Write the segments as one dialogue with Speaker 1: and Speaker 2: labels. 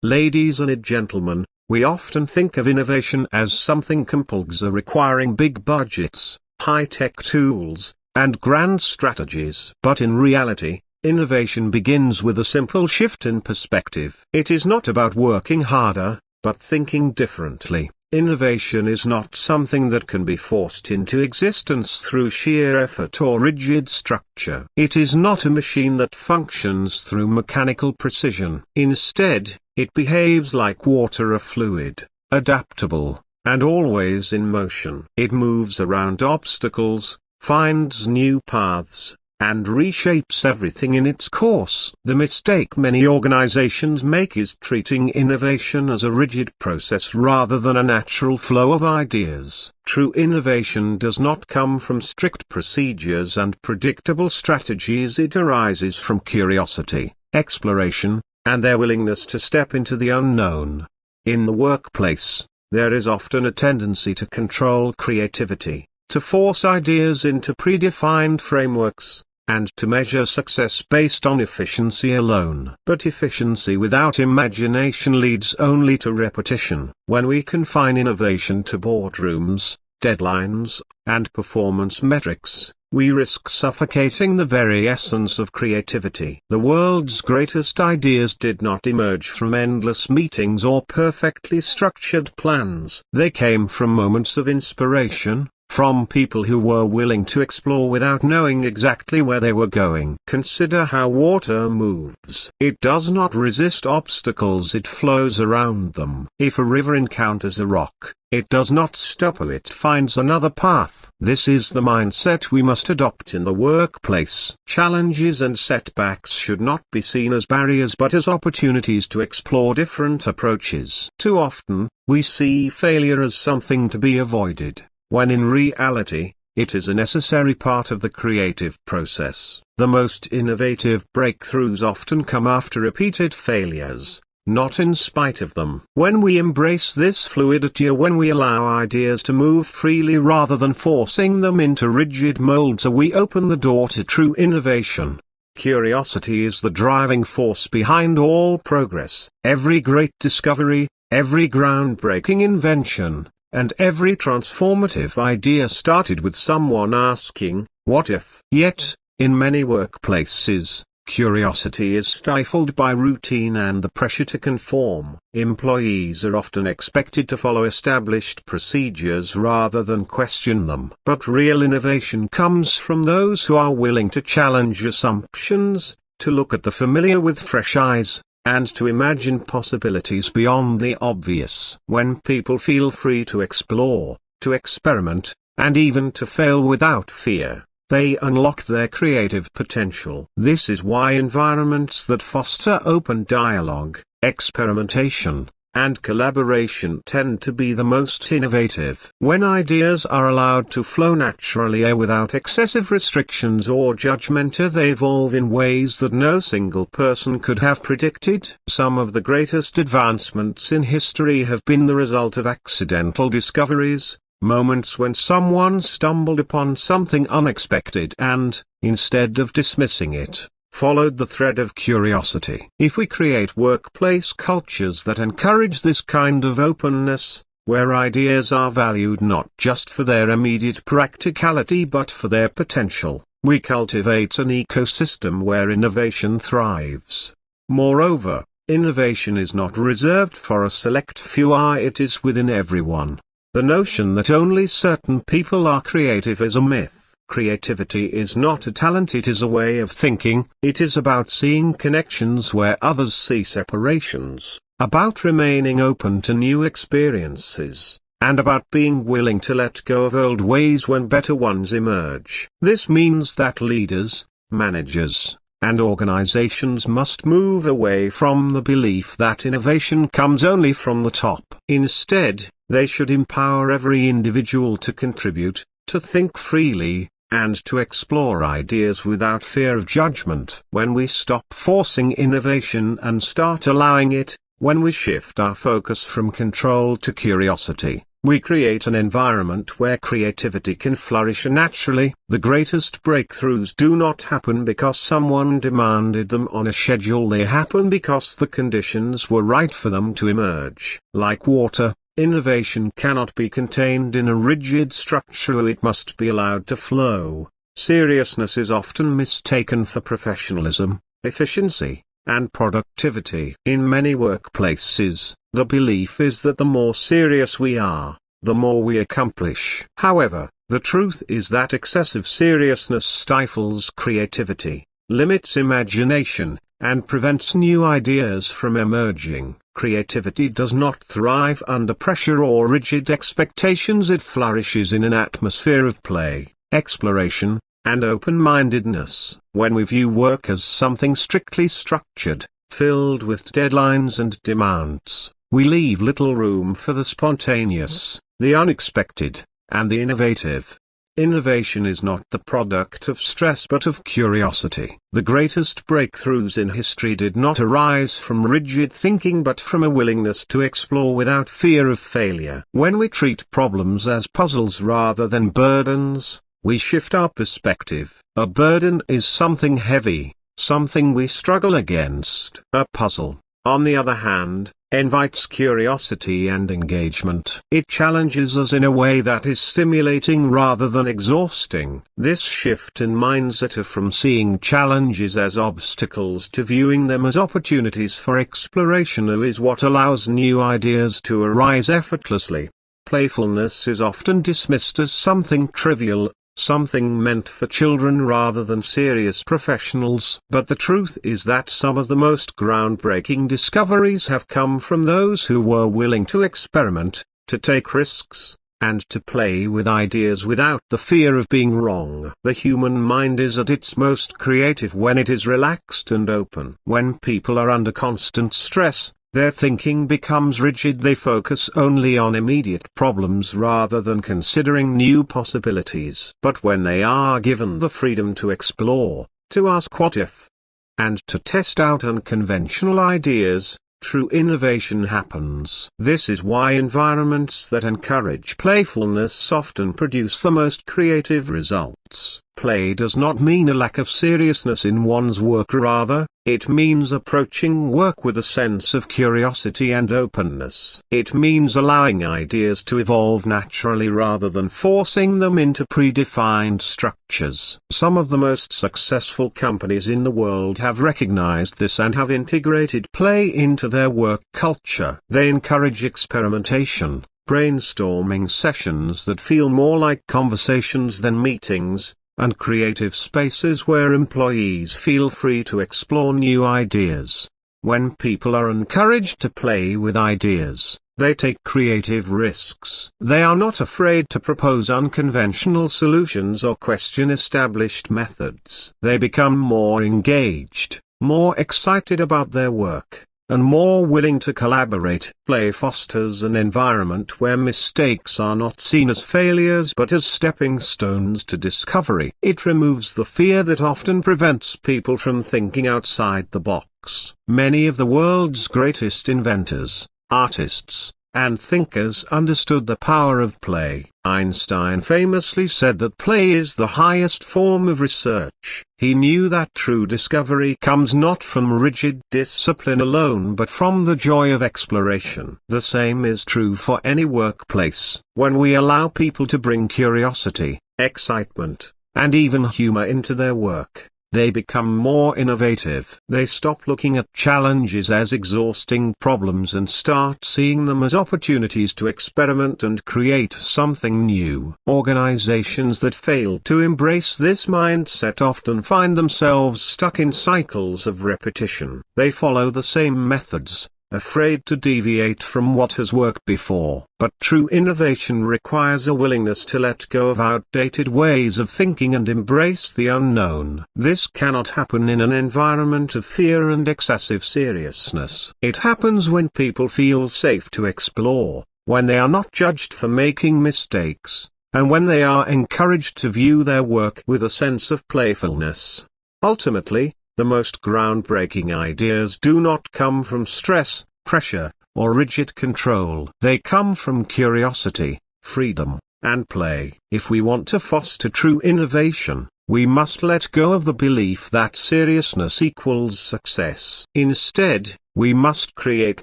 Speaker 1: Ladies and gentlemen, we often think of innovation as something complex requiring big budgets, high-tech tools, and grand strategies. But in reality, innovation begins with a simple shift in perspective. It is not about working harder, but thinking differently. Innovation is not something that can be forced into existence through sheer effort or rigid structure. It is not a machine that functions through mechanical precision. Instead, it behaves like water, a fluid, adaptable, and always in motion. It moves around obstacles, finds new paths, and reshapes everything in its course. The mistake many organizations make is treating innovation as a rigid process rather than a natural flow of ideas. True innovation does not come from strict procedures and predictable strategies. It arises from curiosity, exploration, and their willingness to step into the unknown. In the workplace, there is often a tendency to control creativity, to force ideas into predefined frameworks, and to measure success based on efficiency alone. But efficiency without imagination leads only to repetition. When we confine innovation to boardrooms, deadlines, and performance metrics, we risk suffocating the very essence of creativity. The world's greatest ideas did not emerge from endless meetings or perfectly structured plans. They came from moments of inspiration, from people who were willing to explore without knowing exactly where they were going. Consider how water moves. It does not resist obstacles, it flows around them. If a river encounters a rock, it does not stop, it finds another path. This is the mindset we must adopt in the workplace. Challenges and setbacks should not be seen as barriers but as opportunities to explore different approaches. Too often, we see failure as something to be avoided, when in reality, it is a necessary part of the creative process. The most innovative breakthroughs often come after repeated failures, not in spite of them. When we embrace this fluidity, when we allow ideas to move freely rather than forcing them into rigid molds, we open the door to true innovation. Curiosity is the driving force behind all progress. Every great discovery, every groundbreaking invention, and every transformative idea started with someone asking, "What if?" Yet, in many workplaces, curiosity is stifled by routine and the pressure to conform. Employees are often expected to follow established procedures rather than question them. But real innovation comes from those who are willing to challenge assumptions, to look at the familiar with fresh eyes, and to imagine possibilities beyond the obvious. When people feel free to explore, to experiment, and even to fail without fear, they unlock their creative potential. This is why environments that foster open dialogue, experimentation, and collaboration tend to be the most innovative. When ideas are allowed to flow naturally without excessive restrictions or judgment, they evolve in ways that no single person could have predicted. Some of the greatest advancements in history have been the result of accidental discoveries, moments when someone stumbled upon something unexpected and, instead of dismissing it, followed the thread of curiosity. If we create workplace cultures that encourage this kind of openness, where ideas are valued not just for their immediate practicality but for their potential, we cultivate an ecosystem where innovation thrives. Moreover, innovation is not reserved for a select few, it is within everyone. The notion that only certain people are creative is a myth. Creativity is not a talent, it is a way of thinking. It is about seeing connections where others see separations, about remaining open to new experiences, and about being willing to let go of old ways when better ones emerge. This means that leaders, managers, and organizations must move away from the belief that innovation comes only from the top. Instead, they should empower every individual to contribute, to think freely, and to explore ideas without fear of judgment. When we stop forcing innovation and start allowing it, when we shift our focus from control to curiosity, we create an environment where creativity can flourish naturally. The greatest breakthroughs do not happen because someone demanded them on a schedule, they happen because the conditions were right for them to emerge. Like water, innovation cannot be contained in a rigid structure, it must be allowed to flow. Seriousness is often mistaken for professionalism, efficiency, and productivity. In many workplaces, the belief is that the more serious we are, the more we accomplish. However, the truth is that excessive seriousness stifles creativity, limits imagination, and prevents new ideas from emerging. Creativity does not thrive under pressure or rigid expectations, it flourishes in an atmosphere of play, exploration, and open-mindedness. When we view work as something strictly structured, filled with deadlines and demands, we leave little room for the spontaneous, the unexpected, and the innovative. Innovation is not the product of stress but of curiosity. The greatest breakthroughs in history did not arise from rigid thinking but from a willingness to explore without fear of failure. When we treat problems as puzzles rather than burdens, we shift our perspective. A burden is something heavy, something we struggle against. A puzzle, on the other hand, invites curiosity and engagement. It challenges us in a way that is stimulating rather than exhausting. This shift in mindset from seeing challenges as obstacles to viewing them as opportunities for exploration is what allows new ideas to arise effortlessly. Playfulness is often dismissed as something trivial, something meant for children rather than serious professionals. But the truth is that some of the most groundbreaking discoveries have come from those who were willing to experiment, to take risks, and to play with ideas without the fear of being wrong. The human mind is at its most creative when it is relaxed and open. When people are under constant stress, their thinking becomes rigid, they focus only on immediate problems rather than considering new possibilities. But when they are given the freedom to explore, to ask what if, and to test out unconventional ideas, true innovation happens. This is why environments that encourage playfulness often produce the most creative results. Play does not mean a lack of seriousness in one's work, rather, it means approaching work with a sense of curiosity and openness. It means allowing ideas to evolve naturally rather than forcing them into predefined structures. Some of the most successful companies in the world have recognized this and have integrated play into their work culture. They encourage experimentation, brainstorming sessions that feel more like conversations than meetings, and creative spaces where employees feel free to explore new ideas. When people are encouraged to play with ideas, they take creative risks. They are not afraid to propose unconventional solutions or question established methods. They become more engaged, more excited about their work, and more willing to collaborate. Play fosters an environment where mistakes are not seen as failures but as stepping stones to discovery. It removes the fear that often prevents people from thinking outside the box. Many of the world's greatest inventors, artists, and thinkers understood the power of play. Einstein famously said that play is the highest form of research. He knew that true discovery comes not from rigid discipline alone but from the joy of exploration. The same is true for any workplace. When we allow people to bring curiosity, excitement, and even humor into their work, they become more innovative. They stop looking at challenges as exhausting problems and start seeing them as opportunities to experiment and create something new. Organizations that fail to embrace this mindset often find themselves stuck in cycles of repetition. They follow the same methods, afraid to deviate from what has worked before. But true innovation requires a willingness to let go of outdated ways of thinking and embrace the unknown. This cannot happen in an environment of fear and excessive seriousness. It happens when people feel safe to explore, when they are not judged for making mistakes, and when they are encouraged to view their work with a sense of playfulness. Ultimately, the most groundbreaking ideas do not come from stress, pressure, or rigid control. They come from curiosity, freedom, and play. If we want to foster true innovation, we must let go of the belief that seriousness equals success. Instead, we must create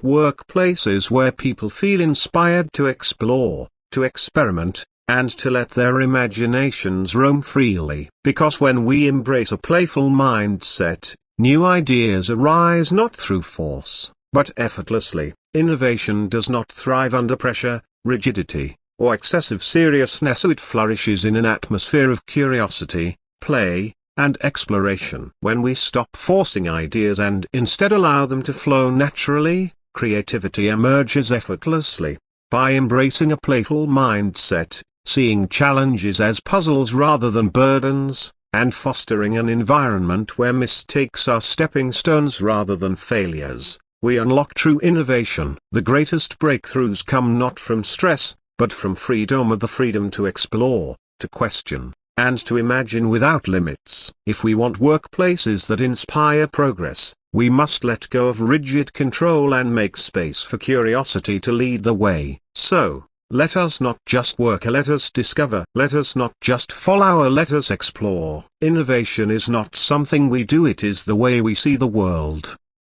Speaker 1: workplaces where people feel inspired to explore, to experiment, and to let their imaginations roam freely. Because when we embrace a playful mindset, new ideas arise not through force, but effortlessly. Innovation does not thrive under pressure, rigidity, or excessive seriousness. It flourishes in an atmosphere of curiosity, play, and exploration. When we stop forcing ideas and instead allow them to flow naturally, creativity emerges effortlessly. By embracing a playful mindset, seeing challenges as puzzles rather than burdens, and fostering an environment where mistakes are stepping stones rather than failures, we unlock true innovation. The greatest breakthroughs come not from stress, but from freedom, of the freedom to explore, to question, and to imagine without limits. If we want workplaces that inspire progress, we must let go of rigid control and make space for curiosity to lead the way. So, let us not just work, let us discover. Let us not just follow, let us explore. Innovation is not something we do, it is the way we see the world.